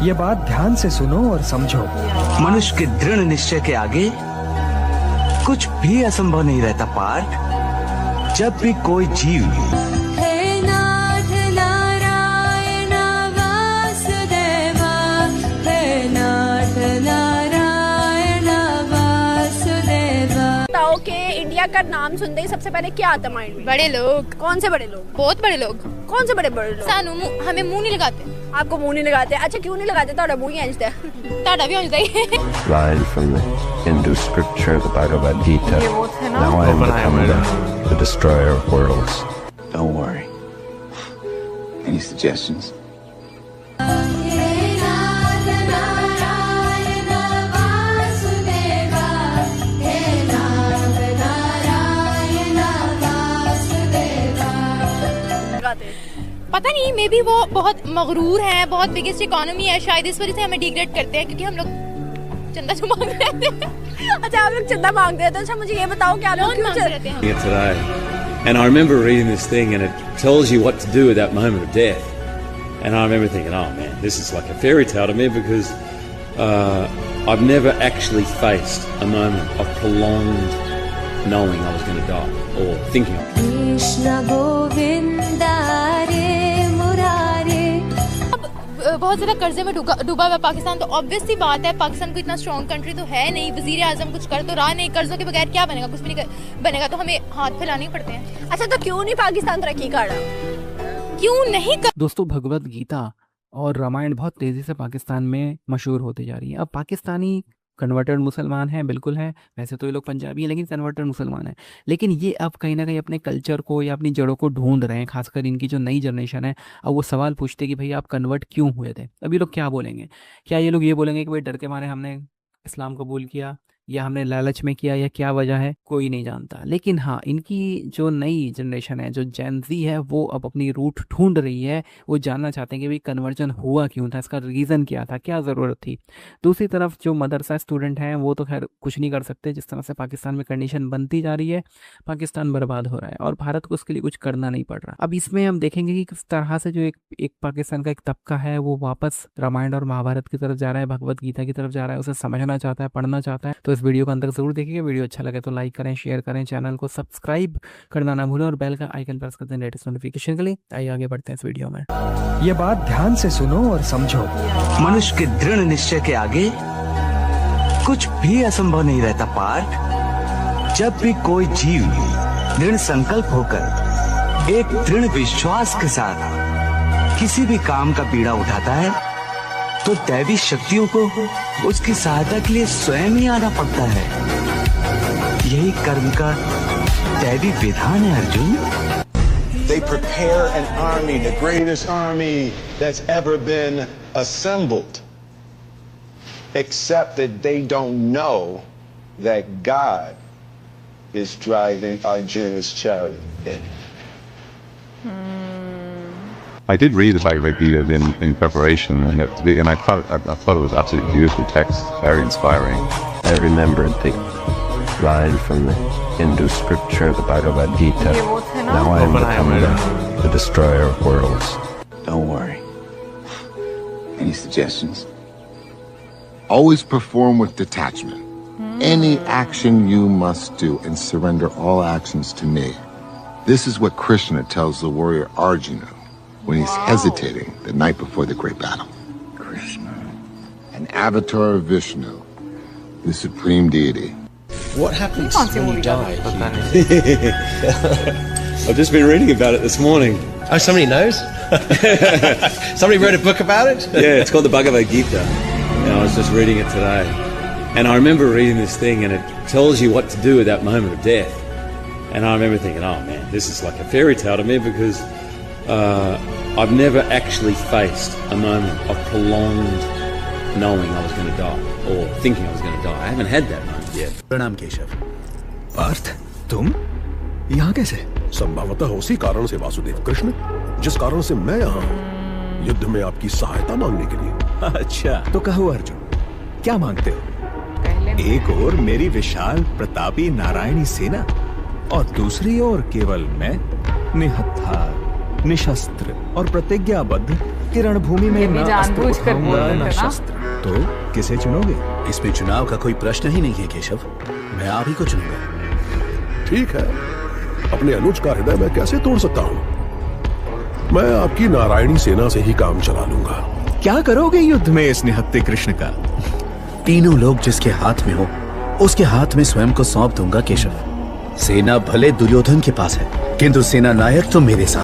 ये बात ध्यान से सुनो और समझो। मनुष्य के दृढ़ निश्चय के आगे कुछ भी असंभव नहीं रहता पार्थ। जब भी कोई जीव इंडिया का नाम सुनते ही सबसे पहले क्या आता माइंड में? बड़े लोग। कौन से बड़े लोग? बहुत बड़े लोग। कौन से बड़े लोग? सानू हमें मुंह नहीं लगाते। आपको मुंह नहीं लगाते? अच्छा क्यों नहीं लगाते? तोड़ा मुंह ही हंसता है। तोड़ा भी हंसता है। Line from the Hindu scripture, the Bhagavad Gita. Now I am become the destroyer of worlds. Don't worry. Any suggestions? पता नहीं, मे बी वो बहुत मगरूर है, बहुत बिगेस्ट इकोनॉमी है, शायद इस वजह से हमें डिग्रेड करते हैं क्योंकि हम लोग चंदा जो मांग रहे थे। अच्छा आप लोग चंदा मांग रहे थे? अच्छा मुझे ये बताओ कि आप लोग क्यों मांग रहे थे? Today, and I remember reading this thing, and it tells you what to do at that moment of death. And I remember thinking, oh man, this is like a fairy tale to me because I've never actually faced a moment of prolonged knowing I was going to die or thinking of it. Krishna Govinda रे मुरारे। अब बहुत ज्यादा कर्जे में डूबा हुआ पाकिस्तान, तो ऑब्वियस सी बात है पाकिस्तान को इतना स्ट्रॉन्ग कंट्री तो है नहीं। वजीर आजम कुछ कर तो रहा नहीं, कर्जों के बगैर क्या बनेगा? कुछ भी नहीं बनेगा, तो हमें हाथ फैलाने ही पड़ते हैं। अच्छा तो क्यों नहीं पाकिस्तान तरक्की कर रहा? क्यों नहीं कर? दोस्तों भगवत गीता और रामायण बहुत तेजी से पाकिस्तान में मशहूर होती जा रही है। अब पाकिस्तानी कन्वर्टेड मुसलमान हैं, बिल्कुल है, वैसे तो ये लोग पंजाबी हैं लेकिन कन्वर्टेड मुसलमान हैं। लेकिन ये अब कहीं ना कहीं अपने कल्चर को या अपनी जड़ों को ढूंढ रहे हैं, खासकर इनकी जो नई जनरेशन है। अब वो सवाल पूछते कि भाई आप कन्वर्ट क्यों हुए थे? अब ये लोग क्या बोलेंगे? क्या ये लोग ये बोलेंगे कि भाई डर के मारे हमने इस्लाम कबूल किया, या हमने लालच में किया, या क्या वजह है? कोई नहीं जानता। लेकिन हाँ, इनकी जो नई जनरेशन है, जो जेन ज़ी है, वो अब अपनी रूट ढूंढ रही है। वो जानना चाहते हैं कि भाई कन्वर्जन हुआ क्यों था, इसका रीज़न क्या था, क्या ज़रूरत थी। दूसरी तरफ जो मदरसा स्टूडेंट हैं वो तो खैर कुछ नहीं कर सकते। जिस तरह से पाकिस्तान में कंडीशन बनती जा रही है, पाकिस्तान बर्बाद हो रहा है और भारत को उसके लिए कुछ करना नहीं पड़ रहा। अब इसमें हम देखेंगे कि किस तरह से जो एक पाकिस्तान का एक तबका है वो वापस रामायण और महाभारत की तरफ जा रहा है, भगवत गीता की तरफ जा रहा है, उसे समझना चाहता है, पढ़ना चाहता है। तो इस वीडियो को अंदर जरूर देखिएगा। वीडियो अच्छा लगे तो लाइक करें, शेयर करें, चैनल को सब्सक्राइब करना ना भूलें और बेल का आइकन प्रेस कर दें लेटेस्ट नोटिफिकेशन के लिए। आइए आगे बढ़ते हैं इस वीडियो में। ये बात ध्यान से सुनो और समझो। मनुष्य के दृढ़ निश्चय के आगे कुछ भी असंभव नहीं रहता पार्थ। जब भी कोई जीव दृढ़ संकल्प होकर एक दृढ़ विश्वास के साथ किसी भी काम का बीड़ा उठाता है तो दैवी शक्तियों को उसकी सहायता के लिए स्वयं ही आना पड़ता है। यही कर्म का दैवी विधान है Arjun. They prepare an army, the greatest army that's ever been assembled, except that they don't know that God is driving Arjuna's chariot. I did read the Bhagavad Gita in preparation, and I thought it was absolutely beautiful text, very inspiring. I remembered the line from the Hindu scripture, the Bhagavad Gita. Now I am become the destroyer of worlds. Don't worry. Any suggestions? Always perform with detachment. Any action you must do and surrender all actions to me. This is what Krishna tells the warrior Arjuna when he's hesitating the night before the great battle. Krishna, an avatar of Vishnu, the supreme deity. What happens when you die? I've just been reading about it this morning. Oh, somebody knows? Somebody wrote a book about it? Yeah, it's called the Bhagavad Gita. And I was just reading it today. And I remember reading this thing, and it tells you what to do at that moment of death. And I remember thinking, oh man, this is like a fairy tale to me because I've never actually faced a moment of prolonged knowing I was going to die or thinking I was going to die. I haven't had that moment yet. प्रणाम केशव। पार्थ तुम यहाँ कैसे? संभवतः उसी कारण से वासुदेव कृष्ण, जिस कारण से मैं यहाँ हूँ, युद्ध में आपकी सहायता मांगने के लिए। अच्छा तो कहो अर्जुन, क्या मांगते हो? एक ओर मेरी विशाल प्रतापी नारायणी सेना और दूसरी ओर केवल मैं, निहत्था, निशस्त्र और प्रतिज्ञाबद्ध युद्ध की रणभूमि में भी ना अस्त्र जानबूझकर बोल उठाऊंगा रहे ना थे ना। शस्त्र। तो किसे चुनोगे? इसमें चुनाव का कोई प्रश्न ही नहीं है केशव, मैं आप ही को चुनूंगा। ठीक है, अपने अनुज का हृदय मैं कैसे तोड़ सकता हूँ? मैं आपकी नारायणी सेना से ही काम चला लूंगा। क्या करोगे युद्ध में इस निहत्थे कृष्ण का? तीनों लोग जिसके हाथ में हो उसके हाथ में स्वयं को सौंप दूंगा केशव। सेना भले दुर्योधन के पास है, किंतु सेना नायक तो मेरे साथ।